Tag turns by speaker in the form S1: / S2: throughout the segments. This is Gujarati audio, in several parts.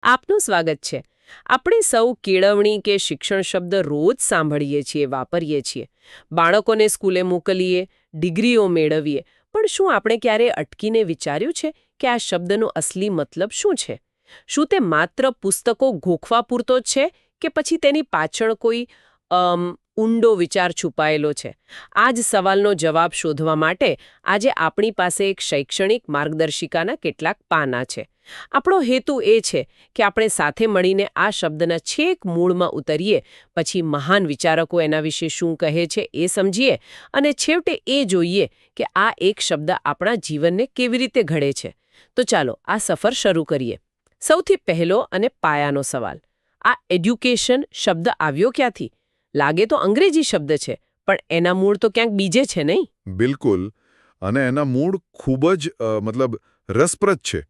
S1: આપનું સ્વાગત છે. આપણે સૌ કેળવણી કે શિક્ષણ શબ્દ રોજ સાંભળીએ છીએ, વાપરીએ છીએ. બાળકોને સ્કૂલે મોકલીએ, ડિગ્રીઓ મેળવીએ. પણ શું આપણે ક્યારે અટકીને વિચાર્યું છે કે આ શબ્દનો અસલી મતલબ શું છે? શું તે માત્ર પુસ્તકો ગોખવા પૂરતો જ છે કે પછી તેની પાછળ કોઈ ઊંડો વિચાર છુપાયેલો છે? આ જ સવાલનો જવાબ શોધવા માટે આજે આપણી પાસે એક શૈક્ષણિક માર્ગદર્શિકાના કેટલાક પાના છે. આપણો હેતુ એ છે કે આપણે સાથે મળીને આ શબ્દના છેક મૂળમાં ઉતરીએ, પછી મહાન વિચારકો એના વિશે શું કહે છે એ સમજીએ અને છેવટે એ જોઈએ કે આ એક શબ્દ આપણા જીવનને કેવી રીતે ઘડે છે. તો ચાલો આ સફર શરૂ કરીએ. સૌથી પહેલો અને પાયાનો સવાલ, આ એડ્યુકેશન શબ્દ આવ્યો ક્યાંથી? લાગે તો અંગ્રેજી શબ્દ છે, પણ એના મૂળ તો ક્યાંક બીજે છે નહીં?
S2: બિલકુલ. અને એના મૂળ ખૂબ જ રસપ્રદ છે.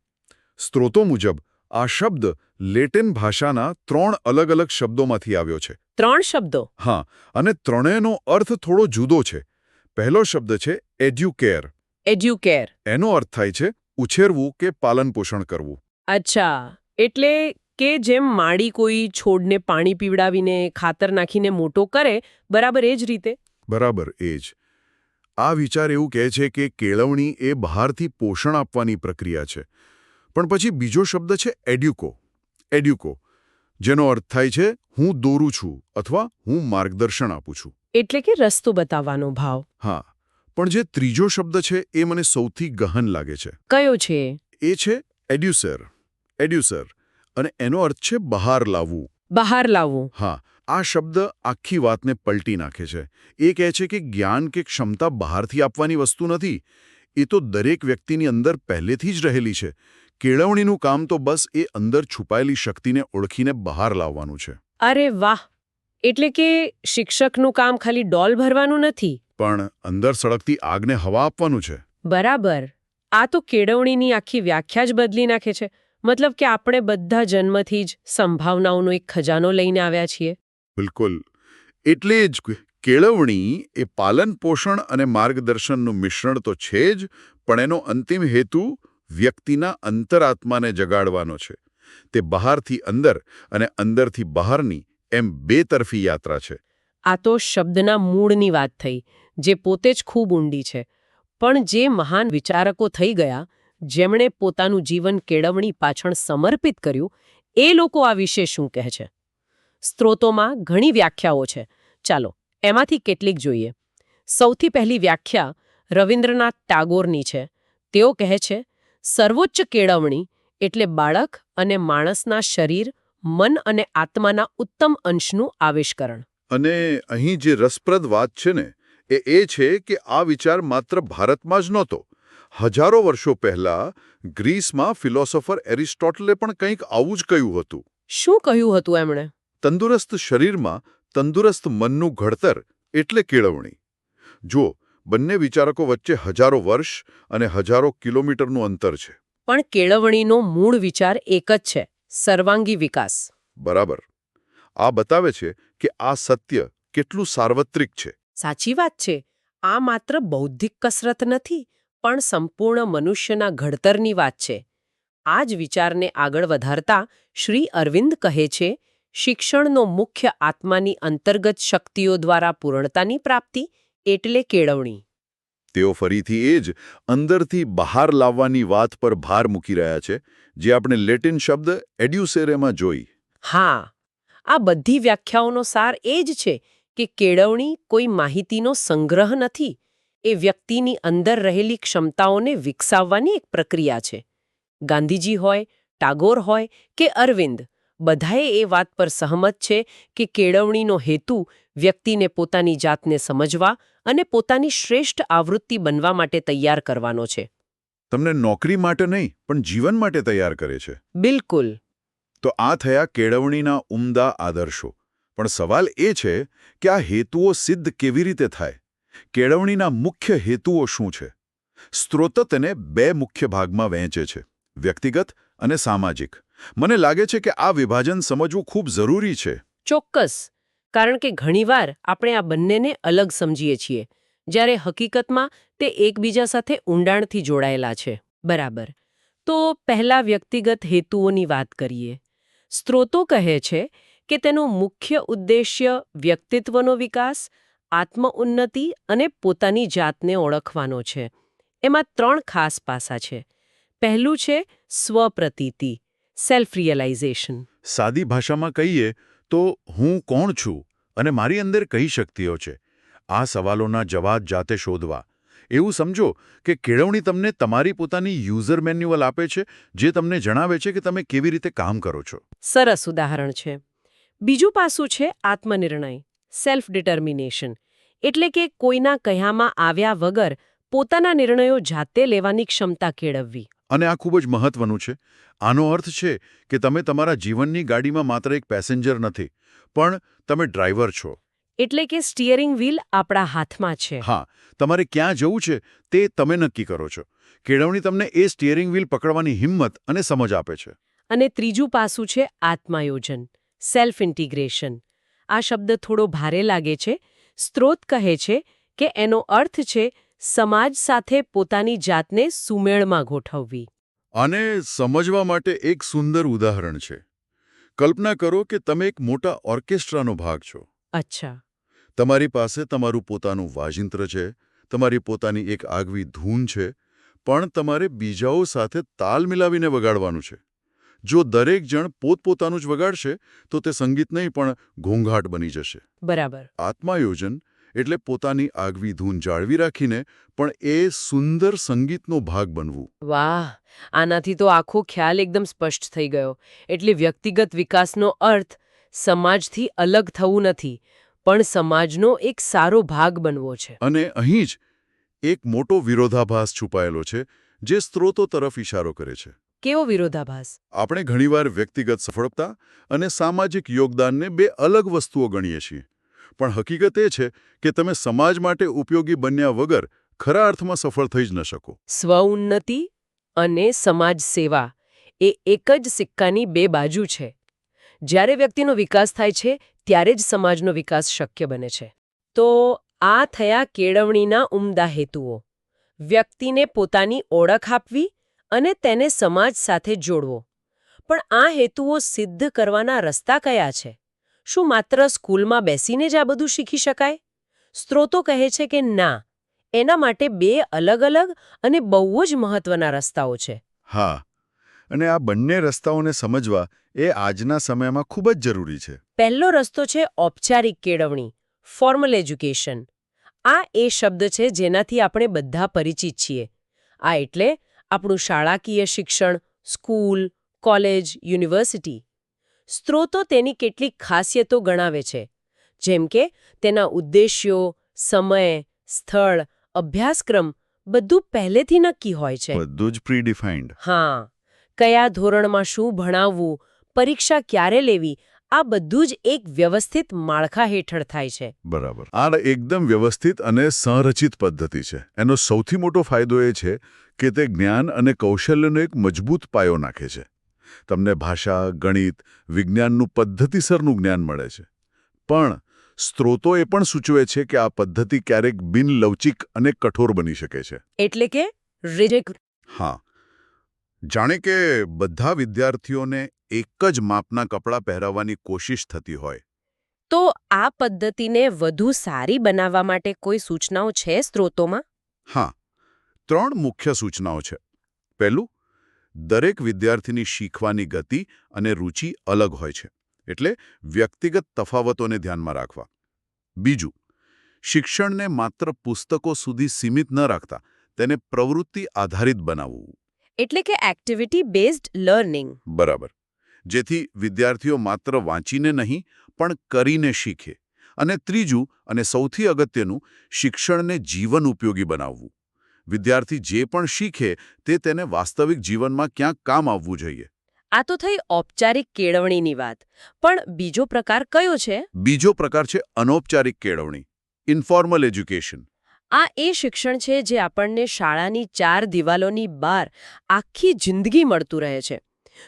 S2: સ્ત્રોતો મુજબ આ શબ્દ લેટિન ભાષાના 3 અલગ-અલગ શબ્દોમાંથી આવ્યો છે.
S1: 3 શબ્દો?
S2: હા, અને ત્રણેયનો અર્થ થોડો જુદો છે. પહેલો શબ્દ છે એડ્યુકેર.
S1: એડ્યુકેર.
S2: એનો અર્થ થાય છે ઉછેરવું કે પાલનપોષણ કરવું.
S1: અચ્છા, એટલે કે જેમ માળી કોઈ છોડને પાણી પીવડાવીને ખાતર નાખીને મોટો કરે, બરાબર એ જ રીતે?
S2: બરાબર એ જ. આ વિચાર એવું કહે છે કે કેળવણી એ બહારથી પોષણ આપવાની પ્રક્રિયા છે. પણ પછી બીજો શબ્દ છે એડ્યુકો. એડ્યુકો, જેનો અર્થ થાય છે હું દોરું છું અથવા હું માર્ગદર્શન આપું છું.
S1: એટલે કે રસ્તો બતાવવાનો ભાવ.
S2: હા, પણ જે ત્રીજો શબ્દ છે એ મને સૌથી ગહન લાગે છે.
S1: કયો છે?
S2: એ છે એડ્યુસર. એડ્યુસર, અને એનો અર્થ છે બહાર લાવવું.
S1: બહાર લાવવું.
S2: હા, આ શબ્દ આખી વાતને પલટી નાખે છે. એ કહે છે કે જ્ઞાન કે ક્ષમતા બહારથી આપવાની વસ્તુ નથી. એ તો દરેક વ્યક્તિની અંદર પહેલેથી જ રહેલી છે. કેળવણીનું કામ તો બસ એ અંદર છુપાયેલી શક્તિને ઓળખીને બહાર લાવવાનું છે.
S1: અરે વાહ! એટલે કે શિક્ષકનું કામ ખાલી ડોલ ભરવાનું નથી,
S2: પણ અંદર સળગતી આગને હવા આપવાનું છે.
S1: બરાબર. આ તો કેળવણીની આખી વ્યાખ્યા જ બદલી નાખે છે. મતલબ કે આપણે બધા જન્મથી જ સંભાવનાઓનો એક ખજાનો લઈને આવ્યા છીએ.
S2: બિલકુલ. એટલે જ કેળવણી એ પાલન પોષણ અને માર્ગદર્શનનું મિશ્રણ તો છે જ, પણ એનો અંતિમ હેતુ વ્યક્તિના અંતરાત્માને જગાડવાનો છે. તે બહારથી અંદર અને અંદરથી બહારની એમ બેતરફી યાત્રા છે.
S1: આ તો શબ્દના મૂળની વાત થઈ, જે પોતે જ ખૂબ ઊંડી છે. પણ જે મહાન વિચારકો થઈ ગયા, જેમણે પોતાનું જીવન કેળવણી પાછળ સમર્પિત કર્યું, એ લોકો આ વિશે શું કહે છે? સ્ત્રોતોમાં ઘણી વ્યાખ્યાઓ છે. ચાલો એમાંથી કેટલીક જોઈએ. સૌથી પહેલી વ્યાખ્યા રવિન્દ્રનાથ ટાગોરની છે. તેઓ કહે છે, સર્વોચ્ચ કેળવણી એટલે બાળક અને માણસના શરીર, મન અને આત્માના ઉત્તમ અંશનું આવિષ્કરણ.
S2: અને અહીં જે રસપ્રદ વાત છે ને, એ છે કે આ વિચાર માત્ર ભારતમાં જ નહોતો. હજારો વર્ષો પહેલા ગ્રીસમાં ફિલોસોફર એરિસ્ટોટલે પણ કંઈક આવું જ કહ્યું હતું.
S1: શું કહ્યું હતું એમણે?
S2: તંદુરસ્ત શરીરમાં તંદુરસ્ત મનનું ઘડતર એટલે કેળવણી. જો બંને વિચારકો વચ્ચે હજારો વર્ષ અને હજારો કિલોમીટરનું અંતર છે.
S1: પણ કેળવણીનો મૂળ વિચાર એક જ છે, સર્વાંગી વિકાસ.
S2: બરાબર. આ બતાવે છે કે આ સત્ય કેટલું સાર્વત્રિક છે.
S1: સાચી વાત છે. આ માત્ર બૌદ્ધિક કસરત નથી, પણ સંપૂર્ણ મનુષ્યના ઘડતરની વાત છે. આ જ વિચારને આગળ વધારતા શ્રી અરવિંદ કહે છે, શિક્ષણનો મુખ્ય આત્માની અંતર્ગત શક્તિઓ દ્વારા પૂર્ણતાની પ્રાપ્તિ એટલે કેળવણી.
S2: તેઓ ફરીથી એ જ અંદરથી બહાર લાવવાની વાત પર ભાર મૂકી રહ્યા છે, જે આપણે લેટિન શબ્દ એડ્યુસેરેમાં જોઈ.
S1: હા, આ બધી વ્યાખ્યાઓનો સાર એ જ છે કે કેળવણી કોઈ માહિતીનો સંગ્રહ નથી. એ વ્યક્તિની અંદર રહેલી ક્ષમતાઓને વિકસાવવાની એક પ્રક્રિયા છે. ગાંધીજી હોય, ટાગોર હોય કે અરવિંદ, બધાએ એ વાત પર સહમત છે કે કેળવણીનો હેતુ વ્યક્તિને પોતાની જાતને સમજવા અને પોતાની શ્રેષ્ઠ આવૃત્તિ બનવા માટે તૈયાર કરવાનો છે.
S2: તમને નોકરી માટે નહીં, પણ જીવન માટે તૈયાર કરે છે.
S1: બિલકુલ.
S2: તો આ થયા કેળવણીના ઉમદા આદર્શો. પણ સવાલ એ છે કે આ હેતુઓ સિદ્ધ કેવી રીતે થાય? કેળવણીના મુખ્ય હેતુઓ શું છે? સ્ત્રોત તેને 2 મુખ્ય ભાગમાં વહેંચે છે, વ્યક્તિગત અને સામાજિક. મને લાગે છે કે આ વિભાજન સમજવું ખૂબ જરૂરી છે.
S1: ચોક્કસ. કારણ કે ઘણીવાર આપણે આ બંનેને અલગ સમજીએ છીએ, જ્યારે હકીકતમાં તે એકબીજા સાથે ઊંડાણથી જોડાયેલા છે. બરાબર. તો પહેલા વ્યક્તિગત હેતુઓની વાત કરીએ. સ્ત્રોતો કહે છે કે તેનો મુખ્ય ઉદ્દેશ્ય વ્યક્તિત્વનો વિકાસ, આત્મઉન્નતિ અને પોતાની જાતને ઓળખવાનો છે. એમાં 3 ખાસ પાસા છે. પહેલું છે સ્વપ્રતીતિ, સેલ્ફ રિયલાઇઝેશન.
S2: સાદી ભાષામાં કહીએ તો હું કોણ છું અને મારી અંદર કઈ શક્તિઓ છે, આ સવાલોના જવાબ જાતે શોધવા. એવું સમજો કે કેળવણી તમને તમારી પોતાની યુઝર મેન્યુઅલ આપે છે, જે તમને જણાવે છે કે તમે કેવી રીતે કામ કરો છો.
S1: સરસ ઉદાહરણ છે. બીજું પાસું છે આત્મનિર્ણય, સેલ્ફ ડિટર્મિનેશન. એટલે કે કોઈના કહ્યામાં આવ્યા વગર પોતાના નિર્ણયો જાતે લેવાની ક્ષમતા કેળવવી.
S2: અને આ ખૂબ જ મહત્વનું છે. આનો અર્થ છે કે તમે તમારા જીવનની ગાડીમાં માત્ર એક પેસેન્જર નથી, પણ તમે ડ્રાઈવર છો.
S1: એટલે કે સ્ટીયરિંગ વ્હીલ આપણા હાથમાં છે.
S2: હા, તમારે ક્યાં જવું છે તે તમે નક્કી કરો છો. કેળવણી તમને એ સ્ટીયરિંગ વ્હીલ પકડવાની હિંમત અને સમજ આપે છે.
S1: અને ત્રીજું પાસું છે આત્માયોજન, સેલ્ફ ઇન્ટિગ્રેશન. આ શબ્દ થોડો ભારે લાગે છે. સ્ત્રોત કહે છે કે એનો અર્થ છે સમાજ સાથે પોતાની જાતને સુમેળમાં ગોઠવવી.
S2: આને સમજવા માટે એક સુંદર ઉદાહરણ છે. કલ્પના કરો કે તમે એક મોટા ઓર્કેસ્ટ્રાનો ભાગ છો.
S1: અચ્છા.
S2: તમારી પાસે તમારું પોતાનું વાજિંત્ર છે, તમારી પોતાની એક આગવી ધૂન છે, પણ તમારે બીજાઓ સાથે તાલ મિલાવીને વગાડવાનું છે. જો દરેક જણ પોતપોતાનું જ વગાડશે તો તે સંગીત નહીં પણ ઘોંઘાટ બની જશે.
S1: બરાબર.
S2: આત્માયોજન એટલે પોતાની આગવી ધૂન જાળવી રાખીને પણ એ સુંદર સંગીતનો ભાગ બનવું.
S1: વાહ, આનાથી તો આખો ખ્યાલ એકદમ સ્પષ્ટ થઈ ગયો. એટલે વ્યક્તિગત વિકાસનો અર્થ સમાજથી અલગ થવું નથી, પણ સમાજનો એક સારો ભાગ બનવો છે.
S2: અને અહીં જ એક મોટો વિરોધાભાસ છુપાયેલો છે, જે સ્ત્રોતો તરફ ઇશારો કરે છે.
S1: કેવો વિરોધાભાસ?
S2: આપણે ઘણીવાર વ્યક્તિગત સફળતા અને સામાજિક યોગદાનને બે અલગ વસ્તુઓ ગણીએ છીએ. પણ હકીકત એ છે કે તમે સમાજ માટે ઉપયોગી બન્યા વગર ખરા અર્થમાં સફળ થઈ જ ન શકો.
S1: સ્વઉન્નતિ અને સમાજ સેવા એ એક જ સિક્કાની બે બાજુ છે. જ્યારે વ્યક્તિનો વિકાસ થાય છે ત્યારે જ સમાજનો વિકાસ શક્ય બને છે. તો આ થયા કેળવણીના ઉમદા હેતુઓ. વ્યક્તિને પોતાની ઓળખ આપવી અને તેને સમાજ સાથે જોડવો. પણ આ હેતુઓ સિદ્ધ કરવાના રસ્તા કયા છે? શું માત્ર સ્કૂલમાં બેસીને જ આ બધું શીખી શકાય? સ્ત્રોતો કહે છે કે ના, એના માટે બે અલગ-અલગ અને બહુ જ મહત્વના રસ્તાઓ છે.
S2: હા, અને આ બંને રસ્તાઓને સમજવા એ આજના સમયમાં ખૂબ જ જરૂરી છે.
S1: પહેલો રસ્તો છે ઔપચારિક કેળવણી, ફોર્મલ એજ્યુકેશન. આ એ શબ્દ છે જેનાથી આપણે બધા પરિચિત છીએ. આ એટલે આપણું શાળાકીય શિક્ષણ, સ્કૂલ, કોલેજ, યુનિવર્સિટી. સ્ત્રોતો તેની કેટલીક ખાસિયતો ગણાવે છે, જેમ કે તેના ઉદ્દેશ્યો, સમય, સ્થળ, અભ્યાસક્રમ બધું પહેલેથી નક્કી હોય છે.
S2: બધું જ પ્રીડિફાઇન્ડ.
S1: હા, કયા ધોરણમાં શું ભણાવવું, પરીક્ષા ક્યારે લેવી, આ બધું જ એક વ્યવસ્થિત માળખા હેઠળ થાય છે.
S2: બરાબર. આ એકદમ વ્યવસ્થિત અને સંરચિત પદ્ધતિ છે. એનો સૌથી મોટો ફાયદો એ છે કે તે જ્ઞાન અને કૌશલ્યનો એક મજબૂત પાયો નાખે છે. તમને ભાષા, ગણિત, વિજ્ઞાનનું પદ્ધતિસરનું જ્ઞાન મળે છે. પણ સ્ત્રોતો એ પણ સૂચવે છે કે આ પદ્ધતિ ક્યારેક બિનલવચિક અને કઠોર બની શકે છે.
S1: એટલે કે રિજિડ.
S2: હા, જાણે કે બધા વિદ્યાર્થીઓને એક જ માપના કપડાં પહેરાવવાની કોશિશ થતી હોય.
S1: તો આ પદ્ધતિને વધુ સારી બનાવવા માટે કોઈ સૂચનાઓ છે સ્ત્રોતોમાં?
S2: હા, 3 મુખ્ય સૂચનાઓ છે. પહેલું, દરેક વિદ્યાર્થીની શીખવાની ગતિ અને રુચિ અલગ હોય છે, એટલે વ્યક્તિગત તફાવતોને ધ્યાનમાં રાખવા. બીજું, શિક્ષણને માત્ર પુસ્તકો સુધી સીમિત ન રાખતા તેને પ્રવૃત્તિ આધારિત બનાવવું.
S1: એટલે કે એક્ટિવિટી બેઝડ લર્નિંગ.
S2: બરાબર. જેથી વિદ્યાર્થીઓ માત્ર વાંચીને નહીં પણ કરીને શીખે. અને ત્રીજું અને સૌથી અગત્યનું, શિક્ષણને જીવન ઉપયોગી બનાવવું. વિદ્યાર્થી જે પણ શીખે તે તેને વાસ્તવિક જીવનમાં ક્યાંક કામ આવવું જોઈએ.
S1: આ તો થઈ ઔપચારિક કેળવણીની વાત. પણ બીજો પ્રકાર કયો છે?
S2: બીજો પ્રકાર છે અનૌપચારિક કેળવણી, ઇન્ફોર્મલ એજ્યુકેશન.
S1: આ એ શિક્ષણ છે જે આપણને શાળાની 4 દિવાલોની બહાર આખી જિંદગી મળતું રહે છે.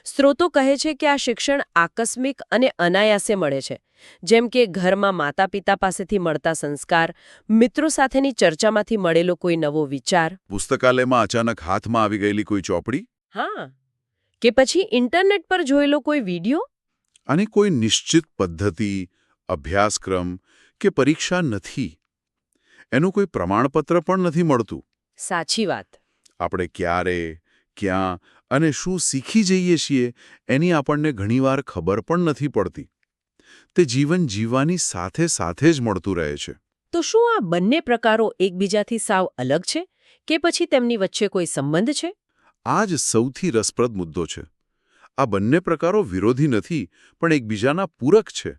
S1: સ્ત્રોતો કહે છે કે આ શિક્ષણ આકસ્મિક અને અનાયાસે મળે છે. જેમ કે ઘરમાં માતા-પિતા પાસેથી મળતા સંસ્કાર, મિત્રો સાથેની ચર્ચામાંથી મળેલો કોઈ નવો વિચાર,
S2: પુસ્તકાલયમાં અચાનક હાથમાં આવી ગયેલી કોઈ ચોપડી.
S1: હા, કે પછી ઇન્ટરનેટ પર જોયેલો કોઈ વિડિયો.
S2: આની કોઈ નિશ્ચિત પદ્ધતિ, અભ્યાસક્રમ કે પરીક્ષા નથી. એનું કોઈ પ્રમાણપત્ર પણ નથી મળતું.
S1: સાચી વાત.
S2: આપણે ક્યારે, ક્યાં અને શું શીખી જઈએ છીએ એની આપણને ઘણીવાર ખબર પણ નથી પડતી. તે જીવન જીવવાની સાથે સાથે જ મળતું રહે છે.
S1: તો શું આ બંને પ્રકારો એકબીજાથી સાવ અલગ છે કે પછી તેમની વચ્ચે કોઈ સંબંધ છે?
S2: આ જ સૌથી રસપ્રદ મુદ્દો છે. આ બંને પ્રકારો વિરોધી નથી, પણ એકબીજાના પૂરક છે.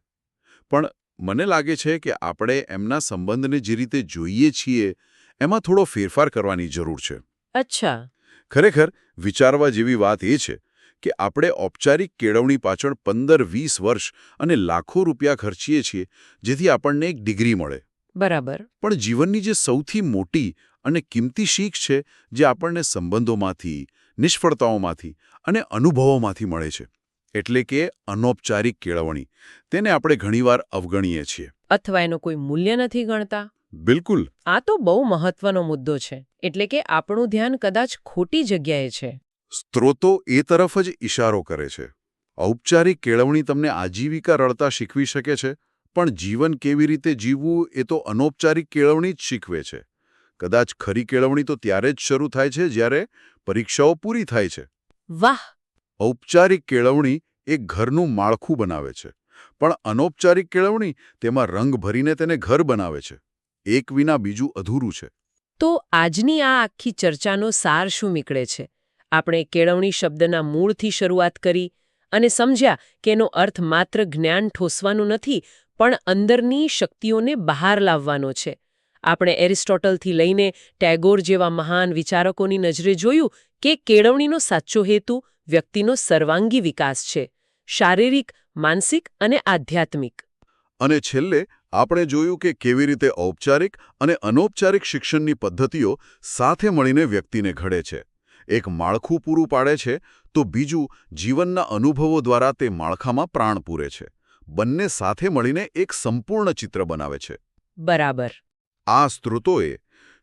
S2: પણ મને લાગે છે કે આપણે એમના સંબંધને જે રીતે જોઈએ છીએ એમાં થોડો ફેરફાર કરવાની જરૂર છે.
S1: અચ્છા.
S2: ખરેખર વિચારવા જેવી વાત એ છે કે આપણે ઔપચારિક કેળવણી પાછળ 15-20 વર્ષ અને લાખો રૂપિયા ખર્ચીએ છીએ જેથી આપણને એક ડિગ્રી મળે.
S1: બરાબર.
S2: પણ જીવનની જે સૌથી મોટી અને કિંમતી શીખ છે જે આપણને સંબંધોમાંથી, નિષ્ફળતાઓમાંથી અને અનુભવોમાંથી મળે છે, એટલે કે અનૌપચારિક કેળવણી, તેને આપણે ઘણીવાર અવગણીએ છીએ.
S1: અથવા એનું કોઈ મૂલ્ય નથી ગણતા.
S2: બિલકુલ.
S1: આ તો બહુ મહત્વનો મુદ્દો છે. એટલે કે આપણું ધ્યાન કદાચ ખોટી જગ્યાએ છે.
S2: સ્ત્રોતો એ તરફ જ ઇશારો કરે છે. ઔપચારિક કેળવણી તમને આજીવિકા રળતા શીખવી શકે છે, પણ જીવન કેવી રીતે જીવવું એ તો અનૌપચારિક કેળવણી જ શીખવે છે. કદાચ ખરી કેળવણી તો ત્યારે જ શરૂ થાય છે જ્યારે પરીક્ષાઓ પૂરી થાય છે.
S1: વાહ.
S2: ઔપચારિક કેળવણી એક ઘરનું માળખું બનાવે છે, પણ અનૌપચારિક કેળવણી તેમાં રંગ ભરીને તેને ઘર બનાવે છે. એક વિના બીજું અધૂરું છે.
S1: તો આજની આ આખી ચર્ચાનો સાર શું નીકળે છે? આપણે કેળવણી શબ્દના મૂળથી શરૂઆત કરી અને સમજ્યા કે એનો અર્થ માત્ર જ્ઞાન ઠોસવાનું નથી, પણ અંદરની શક્તિઓને બહાર લાવવાનો છે. આપણે એરિસ્ટોટલથી લઈને ટેગોર જેવા મહાન વિચારકોની નજરે જોયું કે કેળવણીનો સાચો હેતુ વ્યક્તિનો સર્વાંગી વિકાસ છે, શારીરિક, માનસિક અને આધ્યાત્મિક.
S2: અને છેલ્લે આપણે જોયું કે કેવી રીતે ઔપચારિક અને અનૌપચારિક શિક્ષણની પદ્ધતિઓ સાથે મળીને વ્યક્તિને ઘડે છે. એક માળખું પૂરું પાડે છે તો બીજું જીવનના અનુભવો દ્વારા તે માળખામાં પ્રાણ પૂરે છે. બંને સાથે મળીને એક સંપૂર્ણ ચિત્ર બનાવે છે.
S1: બરાબર.
S2: આ સ્ત્રોતોએ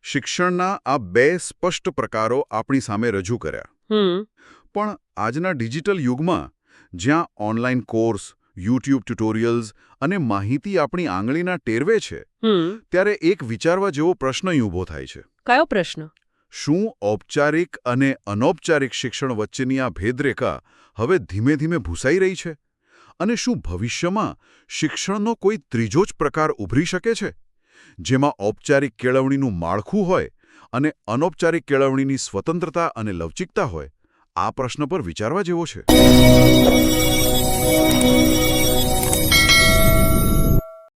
S2: શિક્ષણના આ બે સ્પષ્ટ પ્રકારો આપણી સામે રજૂ કર્યા. પણ આજના ડિજિટલ યુગમાં, જ્યાં ઓનલાઈન કોર્સ, યુટ્યુબ ટ્યુટોરિયલ્સ અને માહિતી આપણી આંગળીના ટેરવે છે, ત્યારે એક વિચારવા જેવો પ્રશ્ન અહીં ઊભો થાય છે.
S1: કયો પ્રશ્ન?
S2: શું ઔપચારિક અને અનૌપચારિક શિક્ષણ વચ્ચેની આ ભેદરેખા હવે ધીમે ધીમે ભૂસાઈ રહી છે? અને શું ભવિષ્યમાં શિક્ષણનો કોઈ ત્રીજો જ પ્રકાર ઉભરી શકે છે, જેમાં ઔપચારિક કેળવણીનું માળખું હોય અને અનૌપચારિક કેળવણીની સ્વતંત્રતા અને લવચિકતા હોય? આ પ્રશ્ન પર વિચારવા જેવો છે.